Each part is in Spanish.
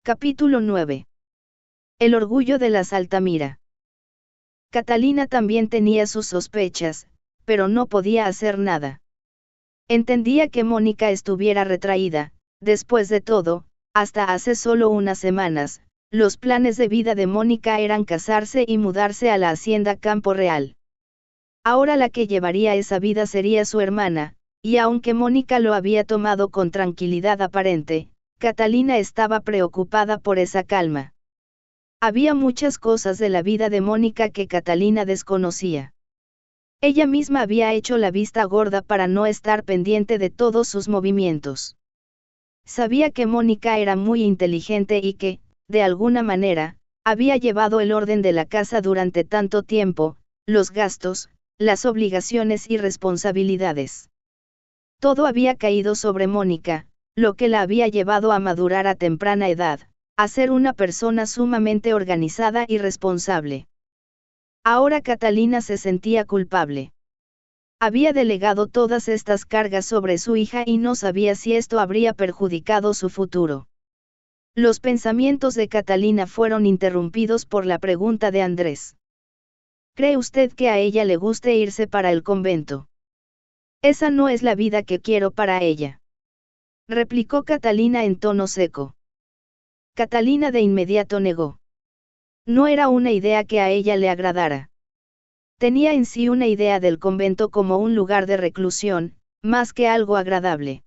Capítulo 9. El orgullo de las Altamira. Catalina también tenía sus sospechas, pero no podía hacer nada. Entendía que Mónica estuviera retraída. Después de todo, hasta hace solo unas semanas, los planes de vida de Mónica eran casarse y mudarse a la hacienda Campo Real. Ahora la que llevaría esa vida sería su hermana, y aunque Mónica lo había tomado con tranquilidad aparente, Catalina estaba preocupada por esa calma. Había muchas cosas de la vida de Mónica que Catalina desconocía. Ella misma había hecho la vista gorda para no estar pendiente de todos sus movimientos. Sabía que Mónica era muy inteligente y que, de alguna manera, había llevado el orden de la casa durante tanto tiempo, los gastos, las obligaciones y responsabilidades. Todo había caído sobre Mónica, lo que la había llevado a madurar a temprana edad, a ser una persona sumamente organizada y responsable. Ahora Catalina se sentía culpable. Había delegado todas estas cargas sobre su hija y no sabía si esto habría perjudicado su futuro. Los pensamientos de Catalina fueron interrumpidos por la pregunta de Andrés. ¿Cree usted que a ella le guste irse para el convento? Esa no es la vida que quiero para ella, replicó Catalina en tono seco. Catalina de inmediato negó. No era una idea que a ella le agradara. Tenía en sí una idea del convento como un lugar de reclusión, más que algo agradable.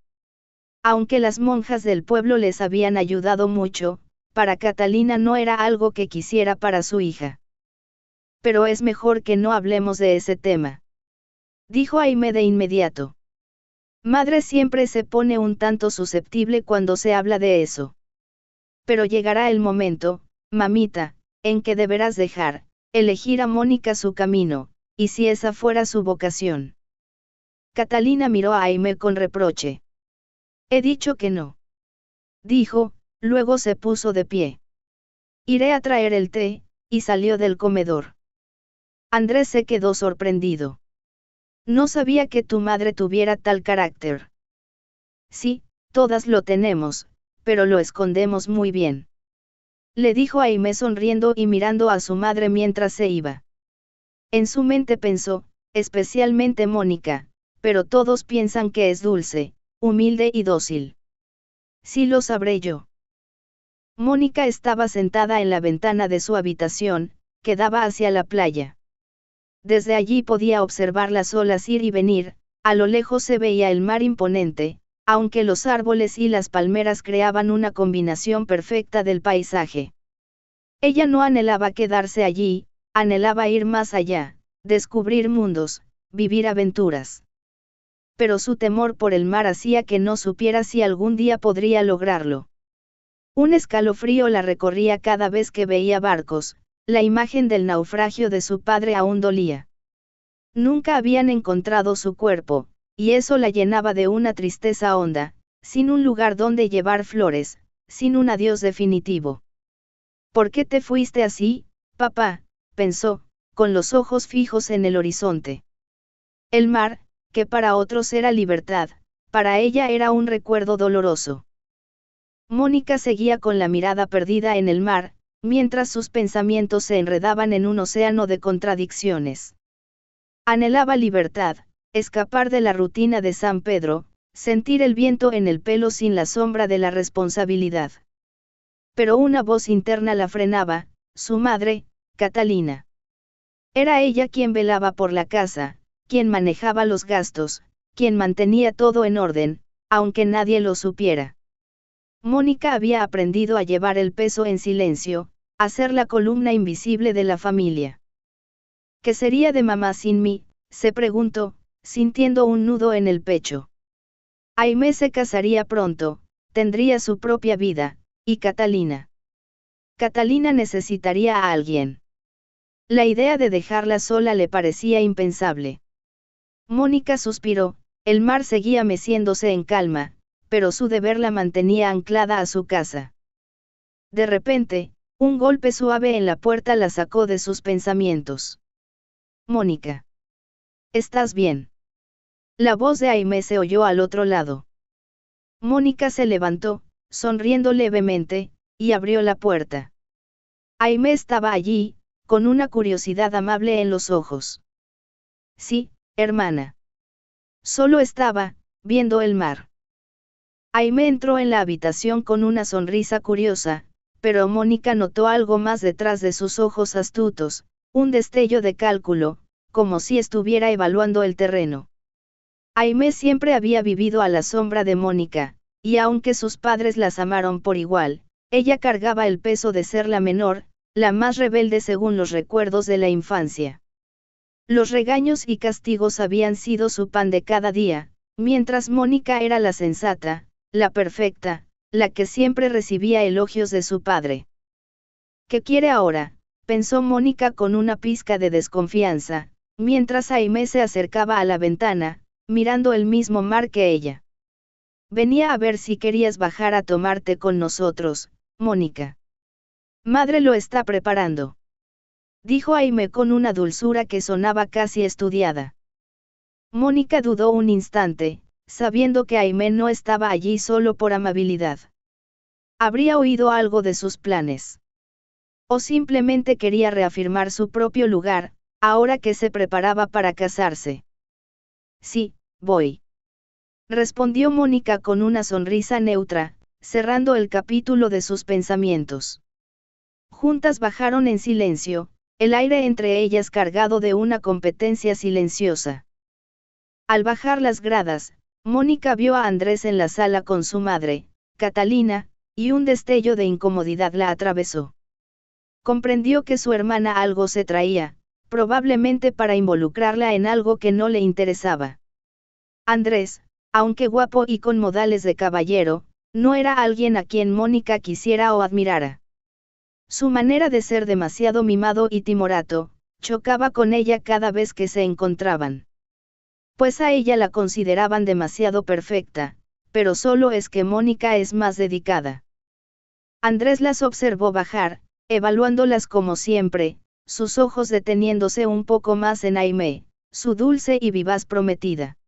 Aunque las monjas del pueblo les habían ayudado mucho, para Catalina no era algo que quisiera para su hija. Pero es mejor que no hablemos de ese tema, dijo Aimé de inmediato. Madre siempre se pone un tanto susceptible cuando se habla de eso. Pero llegará el momento, mamita, en que deberás elegir a Mónica su camino, y si esa fuera su vocación. Catalina miró a Aimé con reproche. He dicho que no, dijo, luego se puso de pie. Iré a traer el té, y salió del comedor. Andrés se quedó sorprendido. No sabía que tu madre tuviera tal carácter. Sí, todas lo tenemos, pero lo escondemos muy bien, le dijo Aimé sonriendo y mirando a su madre mientras se iba. En su mente pensó, especialmente Mónica, pero todos piensan que es dulce, humilde y dócil. Sí lo sabré yo. Mónica estaba sentada en la ventana de su habitación, que daba hacia la playa. Desde allí podía observar las olas ir y venir, a lo lejos se veía el mar imponente, aunque los árboles y las palmeras creaban una combinación perfecta del paisaje. Ella no anhelaba quedarse allí, anhelaba ir más allá, descubrir mundos, vivir aventuras. Pero su temor por el mar hacía que no supiera si algún día podría lograrlo. Un escalofrío la recorría cada vez que veía barcos, la imagen del naufragio de su padre aún dolía. Nunca habían encontrado su cuerpo, y eso la llenaba de una tristeza honda, sin un lugar donde llevar flores, sin un adiós definitivo. ¿Por qué te fuiste así, papá?, pensó, con los ojos fijos en el horizonte. El mar, que para otros era libertad, para ella era un recuerdo doloroso. Mónica seguía con la mirada perdida en el mar, mientras sus pensamientos se enredaban en un océano de contradicciones. Anhelaba libertad, escapar de la rutina de San Pedro, sentir el viento en el pelo sin la sombra de la responsabilidad. Pero una voz interna la frenaba, su madre, Catalina. Era ella quien velaba por la casa, quien manejaba los gastos, quien mantenía todo en orden, aunque nadie lo supiera. Mónica había aprendido a llevar el peso en silencio, a ser la columna invisible de la familia. ¿Qué sería de mamá sin mí?, se preguntó, sintiendo un nudo en el pecho. Aimé se casaría pronto, tendría su propia vida, y Catalina. Catalina necesitaría a alguien. La idea de dejarla sola le parecía impensable. Mónica suspiró, el mar seguía meciéndose en calma, pero su deber la mantenía anclada a su casa. De repente, un golpe suave en la puerta la sacó de sus pensamientos. Mónica. ¿Estás bien? La voz de Aimé se oyó al otro lado. Mónica se levantó, sonriendo levemente, y abrió la puerta. Aimé estaba allí, con una curiosidad amable en los ojos. Sí, hermana. Solo estaba, viendo el mar. Aimé entró en la habitación con una sonrisa curiosa, pero Mónica notó algo más detrás de sus ojos astutos, un destello de cálculo, como si estuviera evaluando el terreno. Aimé siempre había vivido a la sombra de Mónica, y aunque sus padres las amaron por igual, ella cargaba el peso de ser la menor, la más rebelde según los recuerdos de la infancia. Los regaños y castigos habían sido su pan de cada día, mientras Mónica era la sensata, la perfecta, la que siempre recibía elogios de su padre. ¿Qué quiere ahora?, pensó Mónica con una pizca de desconfianza, mientras Aimé se acercaba a la ventana, mirando el mismo mar que ella. Venía a ver si querías bajar a tomarte con nosotros, Mónica. Madre lo está preparando. Dijo Aimé con una dulzura que sonaba casi estudiada. Mónica dudó un instante, sabiendo que Aimé no estaba allí solo por amabilidad. Habría oído algo de sus planes. O simplemente quería reafirmar su propio lugar, ahora que se preparaba para casarse. Sí, voy. Respondió Mónica con una sonrisa neutra, cerrando el capítulo de sus pensamientos. Juntas bajaron en silencio, el aire entre ellas cargado de una competencia silenciosa. Al bajar las gradas, Mónica vio a Andrés en la sala con su madre, Catalina, y un destello de incomodidad la atravesó. Comprendió que su hermana algo se traía, probablemente para involucrarla en algo que no le interesaba. Andrés, aunque guapo y con modales de caballero, no era alguien a quien Mónica quisiera o admirara. Su manera de ser demasiado mimado y timorato, chocaba con ella cada vez que se encontraban. Pues a ella la consideraban demasiado perfecta, pero solo es que Mónica es más dedicada. Andrés las observó bajar, evaluándolas como siempre, sus ojos deteniéndose un poco más en Aimé, su dulce y vivaz prometida.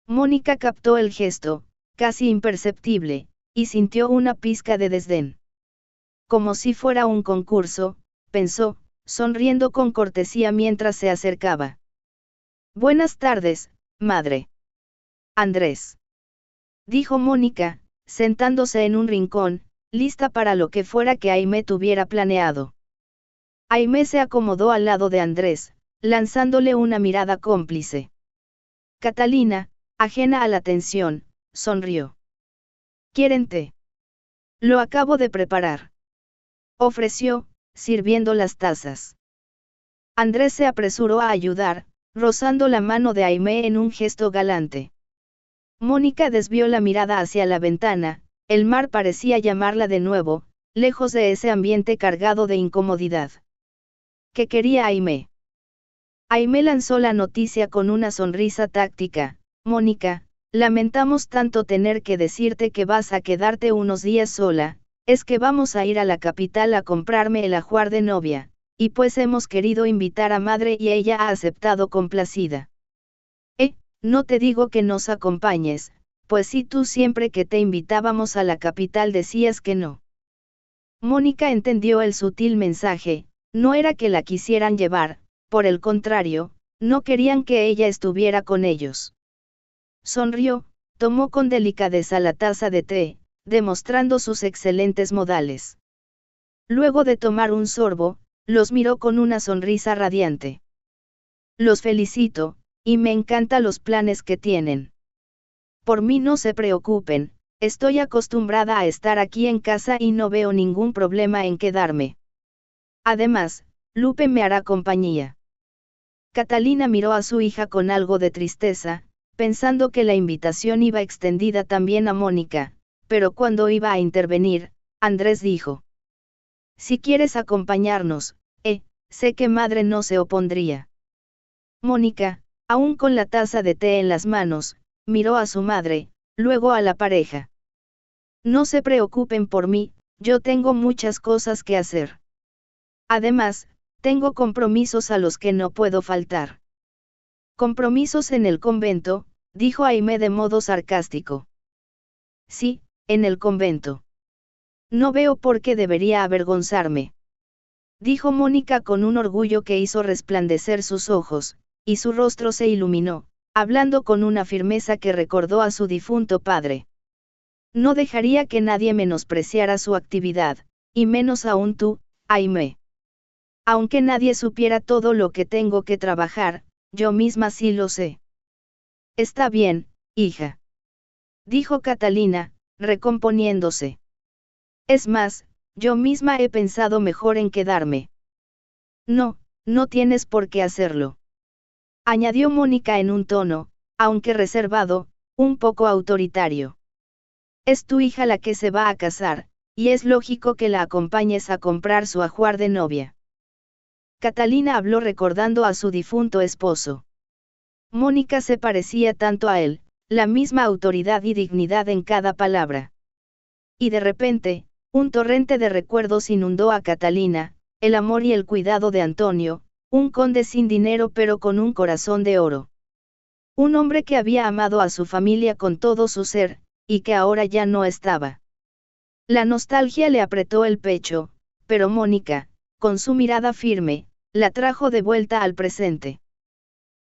Mónica captó el gesto, casi imperceptible, y sintió una pizca de desdén. Como si fuera un concurso, pensó, sonriendo con cortesía mientras se acercaba. Buenas tardes, madre. Andrés. Dijo Mónica, sentándose en un rincón, lista para lo que fuera que Aimé tuviera planeado. Aimé se acomodó al lado de Andrés, lanzándole una mirada cómplice. Catalina, ajena a la tensión, sonrió. ¿Quieren té? Lo acabo de preparar. Ofreció, sirviendo las tazas. Andrés se apresuró a ayudar, rozando la mano de Aimé en un gesto galante. Mónica desvió la mirada hacia la ventana, el mar parecía llamarla de nuevo, lejos de ese ambiente cargado de incomodidad. ¿Qué quería Aimé? Aimé lanzó la noticia con una sonrisa táctica. Mónica, lamentamos tanto tener que decirte que vas a quedarte unos días sola, es que vamos a ir a la capital a comprarme el ajuar de novia, y pues hemos querido invitar a madre y ella ha aceptado complacida. No te digo que nos acompañes, pues si tú siempre que te invitábamos a la capital decías que no. Mónica entendió el sutil mensaje, no era que la quisieran llevar, por el contrario, no querían que ella estuviera con ellos. Sonrió, tomó con delicadeza la taza de té, demostrando sus excelentes modales. Luego de tomar un sorbo, los miró con una sonrisa radiante. Los felicito, y me encantan los planes que tienen. Por mí no se preocupen, estoy acostumbrada a estar aquí en casa y no veo ningún problema en quedarme. Además, Lupe me hará compañía. Catalina miró a su hija con algo de tristeza, pensando que la invitación iba extendida también a Mónica, pero cuando iba a intervenir, Andrés dijo: Si quieres acompañarnos, sé que madre no se opondría. Mónica, aún con la taza de té en las manos, miró a su madre, luego a la pareja. No se preocupen por mí, yo tengo muchas cosas que hacer. Además, tengo compromisos a los que no puedo faltar. Compromisos en el convento, dijo Aimé de modo sarcástico. Sí, en el convento. No veo por qué debería avergonzarme, dijo Mónica con un orgullo que hizo resplandecer sus ojos, y su rostro se iluminó, hablando con una firmeza que recordó a su difunto padre. No dejaría que nadie menospreciara su actividad, y menos aún tú, Aimee. Aunque nadie supiera todo lo que tengo que trabajar, yo misma sí lo sé. Está bien, hija, dijo Catalina, recomponiéndose. Es más, yo misma he pensado mejor en quedarme. No, no tienes por qué hacerlo, añadió Mónica en un tono, aunque reservado, un poco autoritario. Es tu hija la que se va a casar, y es lógico que la acompañes a comprar su ajuar de novia. Catalina habló recordando a su difunto esposo. Mónica se parecía tanto a él, la misma autoridad y dignidad en cada palabra. Y de repente, un torrente de recuerdos inundó a Catalina, el amor y el cuidado de Antonio, un conde sin dinero pero con un corazón de oro. Un hombre que había amado a su familia con todo su ser, y que ahora ya no estaba. La nostalgia le apretó el pecho, pero Mónica, con su mirada firme, la trajo de vuelta al presente.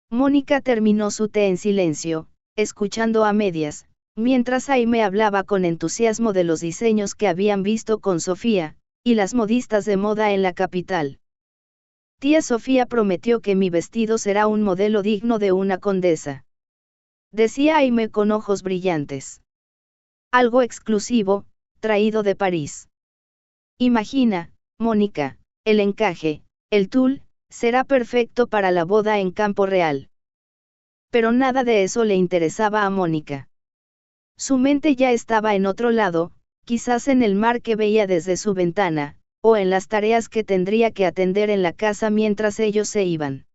Mónica terminó su té en silencio, escuchando a medias, mientras Aimee hablaba con entusiasmo de los diseños que habían visto con Sofía, y las modistas de moda en la capital. Tía Sofía prometió que mi vestido será un modelo digno de una condesa, decía Aimee con ojos brillantes. Algo exclusivo, traído de París. Imagina, Mónica, el encaje, el tul, será perfecto para la boda en Campo Real. Pero nada de eso le interesaba a Mónica. Su mente ya estaba en otro lado, quizás en el mar que veía desde su ventana, o en las tareas que tendría que atender en la casa mientras ellos se iban.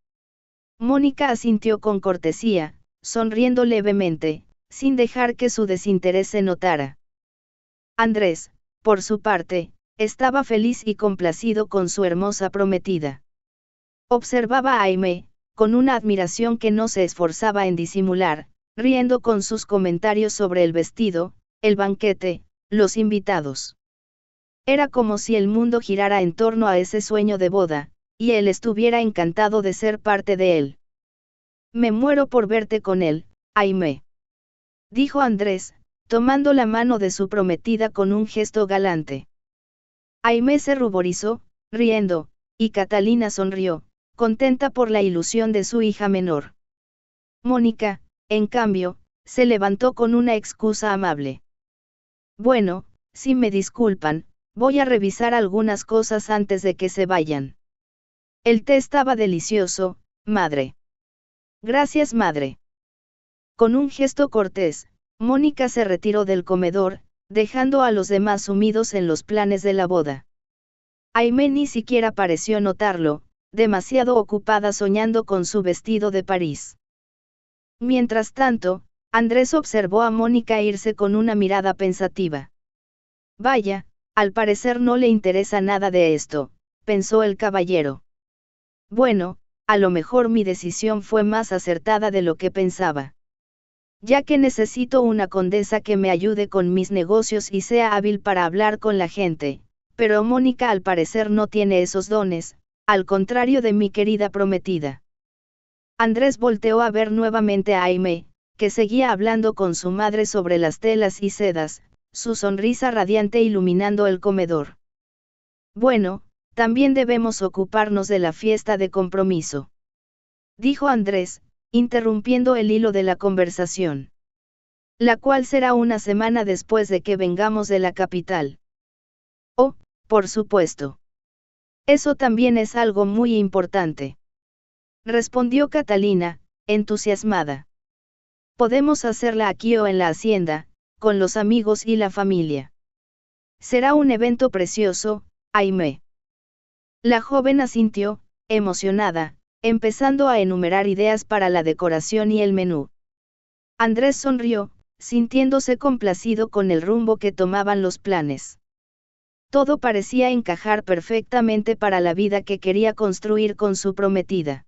Mónica asintió con cortesía, sonriendo levemente, sin dejar que su desinterés se notara. Andrés, por su parte, estaba feliz y complacido con su hermosa prometida. Observaba a Aimee, con una admiración que no se esforzaba en disimular, riendo con sus comentarios sobre el vestido, el banquete, los invitados. Era como si el mundo girara en torno a ese sueño de boda, y él estuviera encantado de ser parte de él. Me muero por verte con él, Aimee, dijo Andrés, tomando la mano de su prometida con un gesto galante. Aimee se ruborizó, riendo, y Catalina sonrió, contenta por la ilusión de su hija menor. Mónica, en cambio, se levantó con una excusa amable. Bueno, si me disculpan, voy a revisar algunas cosas antes de que se vayan. El té estaba delicioso, madre. Gracias, madre. Con un gesto cortés, Mónica se retiró del comedor, dejando a los demás sumidos en los planes de la boda. Aimee ni siquiera pareció notarlo, demasiado ocupada soñando con su vestido de París. Mientras tanto, Andrés observó a Mónica irse con una mirada pensativa. Vaya, al parecer no le interesa nada de esto, pensó el caballero. Bueno, a lo mejor mi decisión fue más acertada de lo que pensaba. Ya que necesito una condesa que me ayude con mis negocios y sea hábil para hablar con la gente, pero Mónica al parecer no tiene esos dones, al contrario de mi querida prometida. Andrés volteó a ver nuevamente a Aimee, que seguía hablando con su madre sobre las telas y sedas, su sonrisa radiante iluminando el comedor. Bueno, también debemos ocuparnos de la fiesta de compromiso, dijo Andrés, interrumpiendo el hilo de la conversación. La cual será una semana después de que vengamos de la capital. Oh, por supuesto. Eso también es algo muy importante, respondió Catalina, entusiasmada. Podemos hacerla aquí o en la hacienda, con los amigos y la familia. Será un evento precioso, Aimee. La joven asintió, emocionada, empezando a enumerar ideas para la decoración y el menú. Andrés sonrió, sintiéndose complacido con el rumbo que tomaban los planes. Todo parecía encajar perfectamente para la vida que quería construir con su prometida.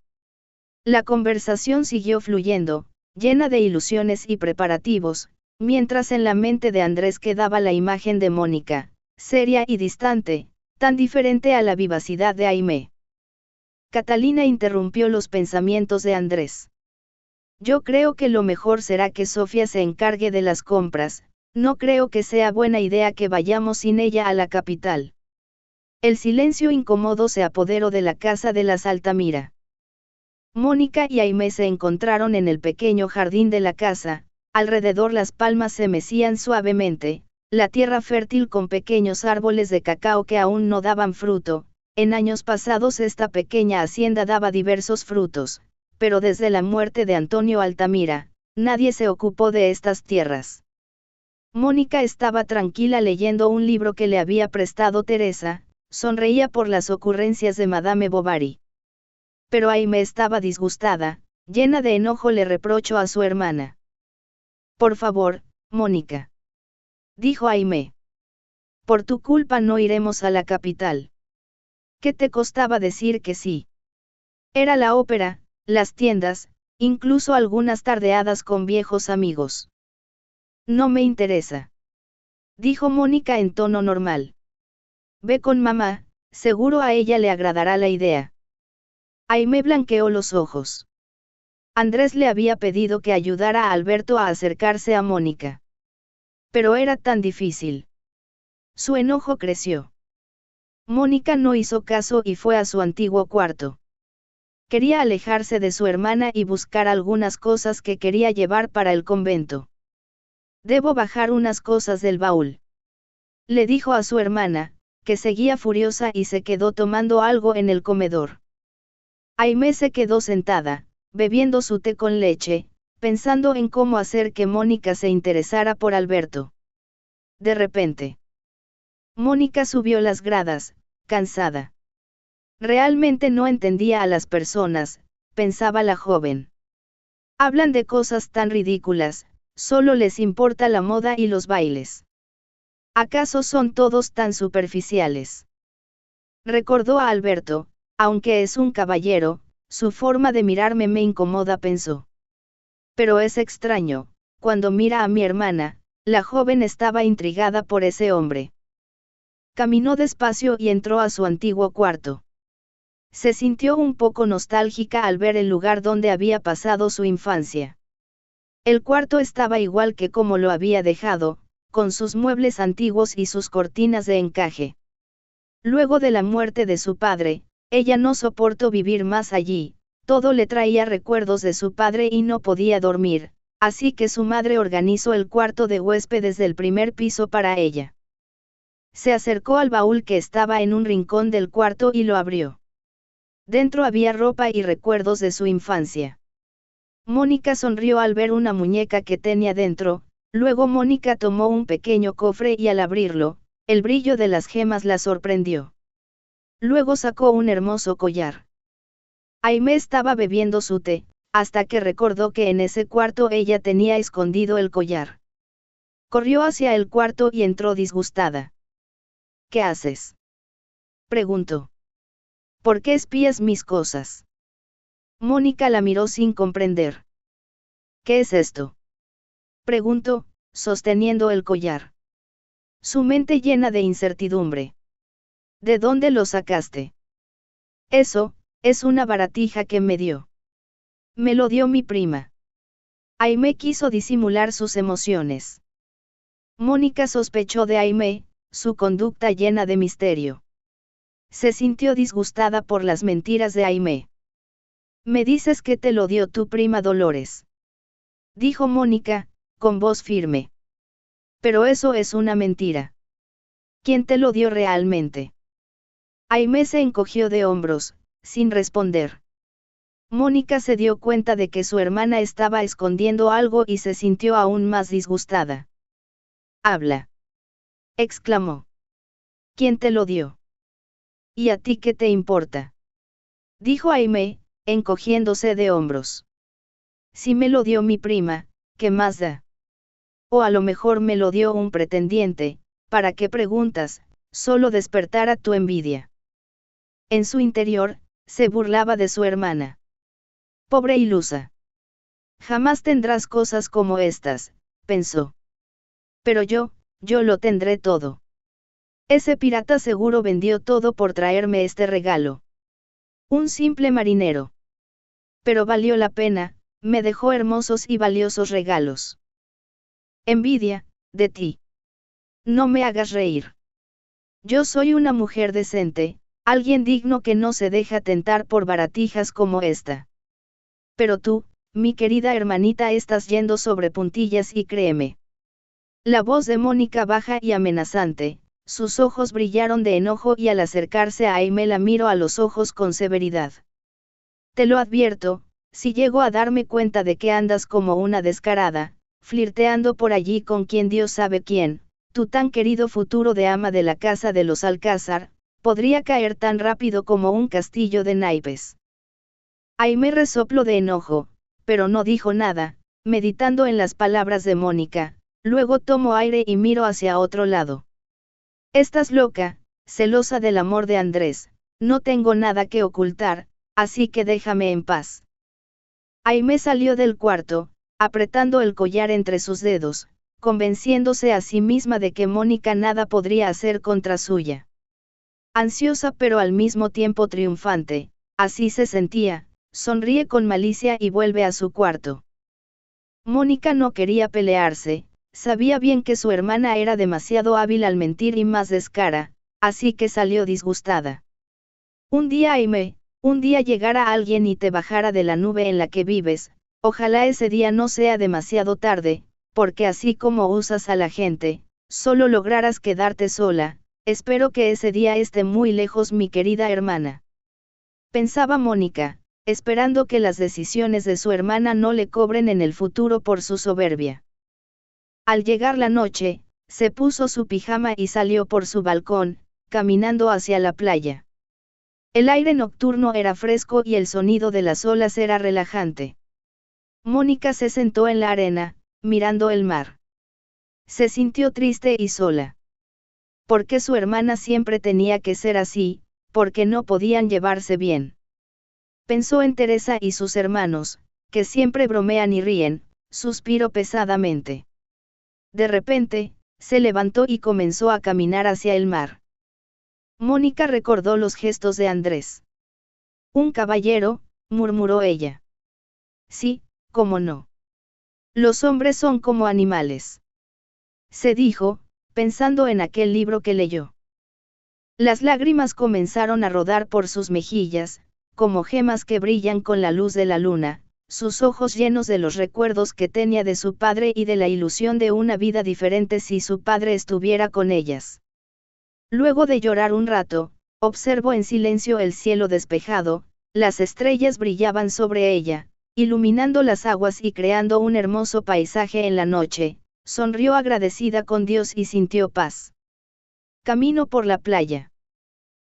La conversación siguió fluyendo, llena de ilusiones y preparativos, mientras en la mente de Andrés quedaba la imagen de Mónica, seria y distante, tan diferente a la vivacidad de Aimé. Catalina interrumpió los pensamientos de Andrés. Yo creo que lo mejor será que Sofía se encargue de las compras, no creo que sea buena idea que vayamos sin ella a la capital. El silencio incómodo se apoderó de la casa de las Altamira. Mónica y Aimé se encontraron en el pequeño jardín de la casa, alrededor las palmas se mecían suavemente, la tierra fértil con pequeños árboles de cacao que aún no daban fruto. En años pasados esta pequeña hacienda daba diversos frutos, pero desde la muerte de Antonio Altamira, nadie se ocupó de estas tierras. Mónica estaba tranquila leyendo un libro que le había prestado Teresa, sonreía por las ocurrencias de Madame Bovary. Pero Aimé estaba disgustada, llena de enojo le reprochó a su hermana. Por favor, Mónica, dijo Aimé. Por tu culpa no iremos a la capital. ¿Qué te costaba decir que sí? Era la ópera, las tiendas, incluso algunas tardeadas con viejos amigos. No me interesa, dijo Mónica en tono normal. Ve con mamá, seguro a ella le agradará la idea. Aimé blanqueó los ojos. Andrés le había pedido que ayudara a Alberto a acercarse a Mónica. Pero era tan difícil. Su enojo creció. Mónica no hizo caso y fue a su antiguo cuarto. Quería alejarse de su hermana y buscar algunas cosas que quería llevar para el convento. Debo bajar unas cosas del baúl. Le dijo a su hermana, que seguía furiosa y se quedó tomando algo en el comedor. Aimé se quedó sentada, bebiendo su té con leche, pensando en cómo hacer que Mónica se interesara por Alberto. De repente, Mónica subió las gradas, cansada. Realmente no entendía a las personas, pensaba la joven. Hablan de cosas tan ridículas, solo les importa la moda y los bailes. ¿Acaso son todos tan superficiales? Recordó a Alberto, aunque es un caballero, su forma de mirarme me incomoda, pensó. Pero es extraño, cuando mira a mi hermana, la joven estaba intrigada por ese hombre. Caminó despacio y entró a su antiguo cuarto. Se sintió un poco nostálgica al ver el lugar donde había pasado su infancia. El cuarto estaba igual que como lo había dejado, con sus muebles antiguos y sus cortinas de encaje. Luego de la muerte de su padre, ella no soportó vivir más allí, todo le traía recuerdos de su padre y no podía dormir, así que su madre organizó el cuarto de huéspedes del primer piso para ella. Se acercó al baúl que estaba en un rincón del cuarto y lo abrió. Dentro había ropa y recuerdos de su infancia. Mónica sonrió al ver una muñeca que tenía dentro, luego Mónica tomó un pequeño cofre y al abrirlo, el brillo de las gemas la sorprendió. Luego sacó un hermoso collar. Aimé estaba bebiendo su té, hasta que recordó que en ese cuarto ella tenía escondido el collar. Corrió hacia el cuarto y entró disgustada. ¿Qué haces?, preguntó. ¿Por qué espías mis cosas? Mónica la miró sin comprender. ¿Qué es esto?, preguntó, sosteniendo el collar. Su mente llena de incertidumbre. ¿De dónde lo sacaste? Eso, es una baratija que me dio. Me lo dio mi prima. Aimé quiso disimular sus emociones. Mónica sospechó de Aimé, su conducta llena de misterio. Se sintió disgustada por las mentiras de Aimé. Me dices que te lo dio tu prima Dolores, dijo Mónica, con voz firme. Pero eso es una mentira. ¿Quién te lo dio realmente? Aimé se encogió de hombros, sin responder. Mónica se dio cuenta de que su hermana estaba escondiendo algo y se sintió aún más disgustada. Habla, exclamó. ¿Quién te lo dio? ¿Y a ti qué te importa?, dijo Aimé, encogiéndose de hombros. Si me lo dio mi prima, ¿qué más da? O a lo mejor me lo dio un pretendiente, ¿para qué preguntas?, solo despertara tu envidia. En su interior, se burlaba de su hermana. Pobre ilusa. Jamás tendrás cosas como estas, pensó. Pero yo lo tendré todo. Ese pirata seguro vendió todo por traerme este regalo. Un simple marinero. Pero valió la pena, me dejó hermosos y valiosos regalos. Envidia, de ti. No me hagas reír. Yo soy una mujer decente, alguien digno que no se deja tentar por baratijas como esta. Pero tú, mi querida hermanita, estás yendo sobre puntillas y créeme. La voz de Mónica baja y amenazante, sus ojos brillaron de enojo y al acercarse a Aimee la miró a los ojos con severidad. Te lo advierto, si llego a darme cuenta de que andas como una descarada, flirteando por allí con quien Dios sabe quién, tu tan querido futuro de ama de la casa de los Alcázar, podría caer tan rápido como un castillo de naipes. Aimee resopló de enojo, pero no dijo nada, meditando en las palabras de Mónica, luego tomó aire y miró hacia otro lado. Estás loca, celosa del amor de Andrés, no tengo nada que ocultar, así que déjame en paz. Aimee salió del cuarto, apretando el collar entre sus dedos, convenciéndose a sí misma de que Mónica nada podría hacer contra suya. Ansiosa pero al mismo tiempo triunfante, así se sentía, sonríe con malicia y vuelve a su cuarto. Mónica no quería pelearse, sabía bien que su hermana era demasiado hábil al mentir y más descara, así que salió disgustada. Un día Aimee, un día llegara alguien y te bajara de la nube en la que vives, ojalá ese día no sea demasiado tarde, porque así como usas a la gente, solo lograrás quedarte sola, espero que ese día esté muy lejos mi querida hermana. Pensaba Mónica, esperando que las decisiones de su hermana no le cobren en el futuro por su soberbia. Al llegar la noche, se puso su pijama y salió por su balcón, caminando hacia la playa. El aire nocturno era fresco y el sonido de las olas era relajante. Mónica se sentó en la arena, mirando el mar. Se sintió triste y sola. ¿Por qué su hermana siempre tenía que ser así? ¿Por qué no podían llevarse bien? Pensó en Teresa y sus hermanos, que siempre bromean y ríen, suspiró pesadamente. De repente, se levantó y comenzó a caminar hacia el mar. Mónica recordó los gestos de Andrés. Un caballero, murmuró ella. Sí, cómo no. Los hombres son como animales. Se dijo, pensando en aquel libro que leyó. Las lágrimas comenzaron a rodar por sus mejillas, como gemas que brillan con la luz de la luna, sus ojos llenos de los recuerdos que tenía de su padre y de la ilusión de una vida diferente si su padre estuviera con ellas. Luego de llorar un rato, observó en silencio el cielo despejado, las estrellas brillaban sobre ella, iluminando las aguas y creando un hermoso paisaje en la noche, sonrió agradecida con Dios y sintió paz. Camino por la playa.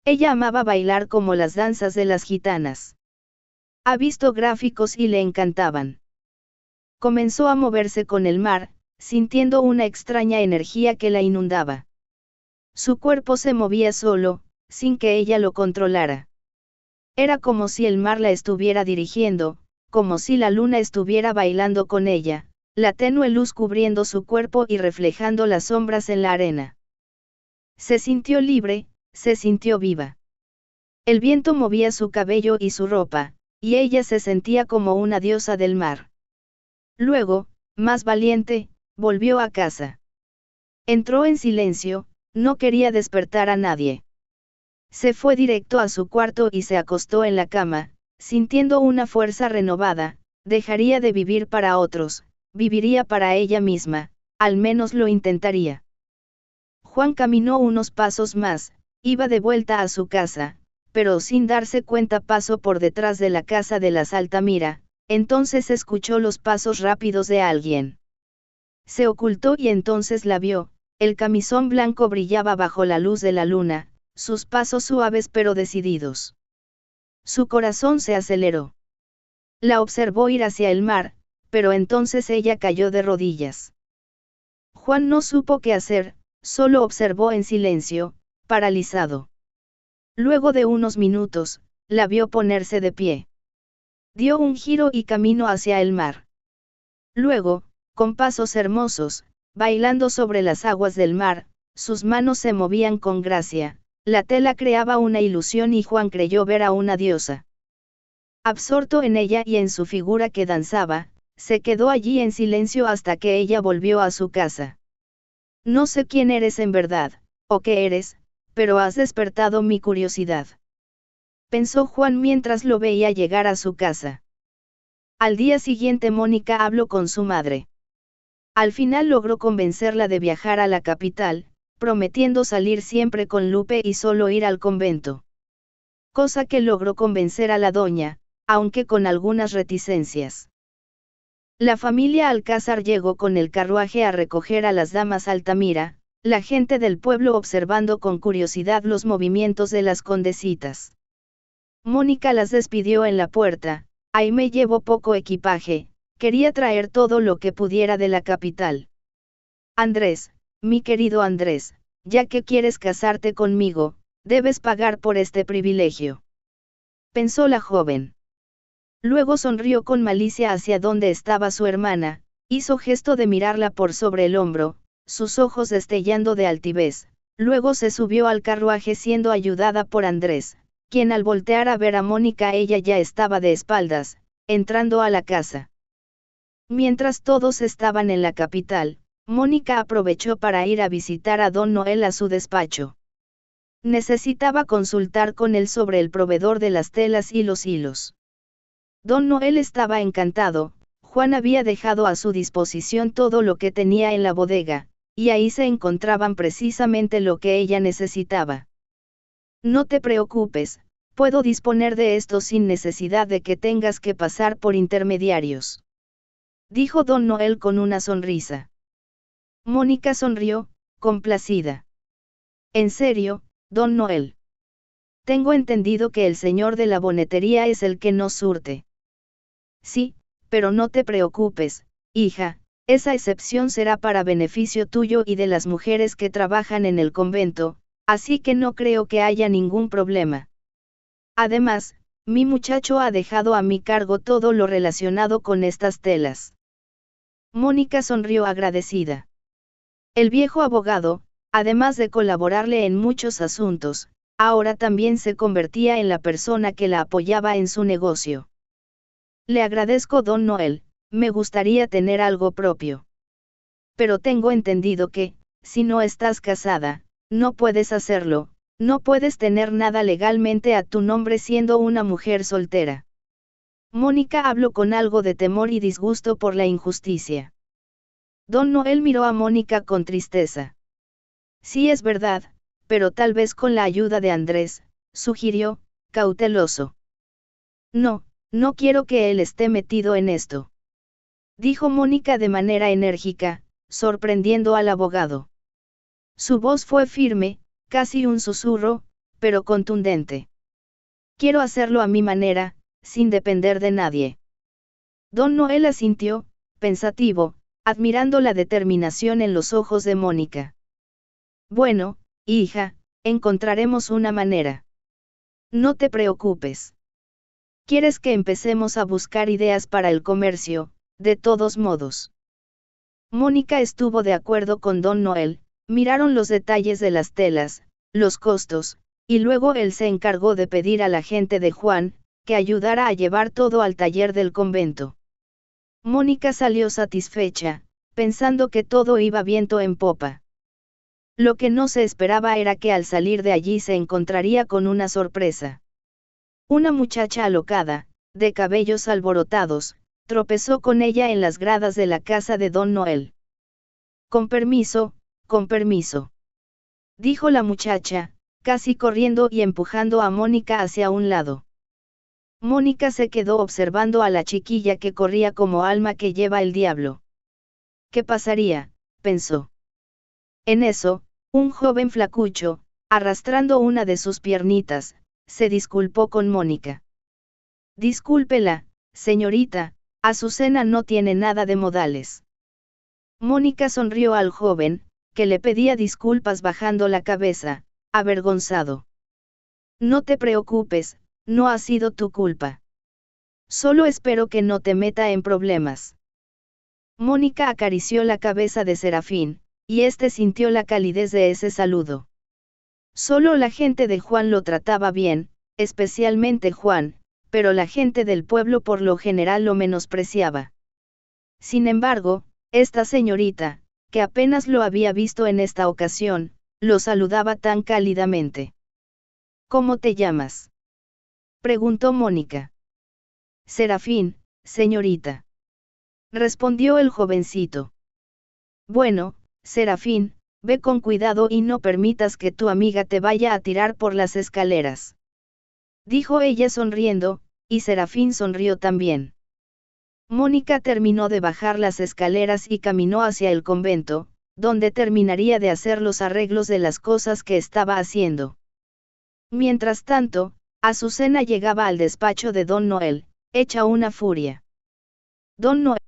Ella amaba bailar como las danzas de las gitanas. Ha visto gráficos y le encantaban. Comenzó a moverse con el mar, sintiendo una extraña energía que la inundaba. Su cuerpo se movía solo, sin que ella lo controlara. Era como si el mar la estuviera dirigiendo, como si la luna estuviera bailando con ella, la tenue luz cubriendo su cuerpo y reflejando las sombras en la arena. Se sintió libre, se sintió viva. El viento movía su cabello y su ropa, y ella se sentía como una diosa del mar. Luego, más valiente, volvió a casa. Entró en silencio, no quería despertar a nadie. Se fue directo a su cuarto y se acostó en la cama, sintiendo una fuerza renovada, dejaría de vivir para otros, viviría para ella misma, al menos lo intentaría. Juan caminó unos pasos más, iba de vuelta a su casa, pero sin darse cuenta pasó por detrás de la casa de las Altamira, entonces escuchó los pasos rápidos de alguien. Se ocultó y entonces la vio, el camisón blanco brillaba bajo la luz de la luna, sus pasos suaves pero decididos. Su corazón se aceleró. La observó ir hacia el mar, pero entonces ella cayó de rodillas. Juan no supo qué hacer, solo observó en silencio, paralizado. Luego de unos minutos, la vio ponerse de pie. Dio un giro y caminó hacia el mar. Luego, con pasos hermosos, bailando sobre las aguas del mar, sus manos se movían con gracia, la tela creaba una ilusión y Juan creyó ver a una diosa. Absorto en ella y en su figura que danzaba, se quedó allí en silencio hasta que ella volvió a su casa. No sé quién eres en verdad, o qué eres, pero has despertado mi curiosidad. Pensó Juan mientras lo veía llegar a su casa. Al día siguiente Mónica habló con su madre. Al final logró convencerla de viajar a la capital, prometiendo salir siempre con Lupe y solo ir al convento. Cosa que logró convencer a la doña, aunque con algunas reticencias. La familia Alcázar llegó con el carruaje a recoger a las damas Altamira, la gente del pueblo observando con curiosidad los movimientos de las condesitas. Mónica las despidió en la puerta. Ahí me llevo poco equipaje, quería traer todo lo que pudiera de la capital. Andrés, mi querido Andrés, ya que quieres casarte conmigo, debes pagar por este privilegio. Pensó la joven. Luego sonrió con malicia hacia donde estaba su hermana, hizo gesto de mirarla por sobre el hombro, sus ojos destellando de altivez, luego se subió al carruaje siendo ayudada por Andrés, quien al voltear a ver a Mónica ella ya estaba de espaldas, entrando a la casa. Mientras todos estaban en la capital, Mónica aprovechó para ir a visitar a don Noel a su despacho. Necesitaba consultar con él sobre el proveedor de las telas y los hilos. Don Noel estaba encantado, Juan había dejado a su disposición todo lo que tenía en la bodega, y ahí se encontraban precisamente lo que ella necesitaba. No te preocupes, puedo disponer de esto sin necesidad de que tengas que pasar por intermediarios. Dijo don Noel con una sonrisa. Mónica sonrió, complacida. En serio, don Noel. Tengo entendido que el señor de la bonetería es el que nos surte. Sí, pero no te preocupes, hija, esa excepción será para beneficio tuyo y de las mujeres que trabajan en el convento, así que no creo que haya ningún problema. Además, mi muchacho ha dejado a mi cargo todo lo relacionado con estas telas. Mónica sonrió agradecida. El viejo abogado, además de colaborarle en muchos asuntos, ahora también se convertía en la persona que la apoyaba en su negocio. Le agradezco, don Noel, me gustaría tener algo propio. Pero tengo entendido que, si no estás casada, no puedes hacerlo, no puedes tener nada legalmente a tu nombre siendo una mujer soltera. Mónica habló con algo de temor y disgusto por la injusticia. Don Noel miró a Mónica con tristeza. Sí es verdad, pero tal vez con la ayuda de Andrés, sugirió, cauteloso. No, no quiero que él esté metido en esto. Dijo Mónica de manera enérgica, sorprendiendo al abogado. Su voz fue firme, casi un susurro, pero contundente. Quiero hacerlo a mi manera, sin depender de nadie. Don Noel asintió, pensativo, admirando la determinación en los ojos de Mónica. Bueno, hija, encontraremos una manera. No te preocupes. ¿Quieres que empecemos a buscar ideas para el comercio, de todos modos? Mónica estuvo de acuerdo con don Noel, miraron los detalles de las telas, los costos, y luego él se encargó de pedir a la gente de Juan, que ayudara a llevar todo al taller del convento. Mónica salió satisfecha, pensando que todo iba viento en popa. Lo que no se esperaba era que al salir de allí se encontraría con una sorpresa. Una muchacha alocada, de cabellos alborotados, tropezó con ella en las gradas de la casa de don Noel. Con permiso, dijo la muchacha, casi corriendo y empujando a Mónica hacia un lado. Mónica se quedó observando a la chiquilla que corría como alma que lleva el diablo. ¿Qué pasaría?, pensó. En eso, un joven flacucho, arrastrando una de sus piernitas, se disculpó con Mónica. Discúlpela, señorita, Azucena no tiene nada de modales. Mónica sonrió al joven, que le pedía disculpas bajando la cabeza, avergonzado. No te preocupes, no ha sido tu culpa. Solo espero que no te meta en problemas. Mónica acarició la cabeza de Serafín, y éste sintió la calidez de ese saludo. Solo la gente de Juan lo trataba bien, especialmente Juan, pero la gente del pueblo por lo general lo menospreciaba. Sin embargo, esta señorita, que apenas lo había visto en esta ocasión, lo saludaba tan cálidamente. ¿Cómo te llamas?, preguntó Mónica. Serafín, señorita, respondió el jovencito. Bueno, Serafín, ve con cuidado y no permitas que tu amiga te vaya a tirar por las escaleras, dijo ella sonriendo, y Serafín sonrió también. Mónica terminó de bajar las escaleras y caminó hacia el convento, donde terminaría de hacer los arreglos de las cosas que estaba haciendo. Mientras tanto, Azucena llegaba al despacho de Don Noel, hecha una furia. Don Noel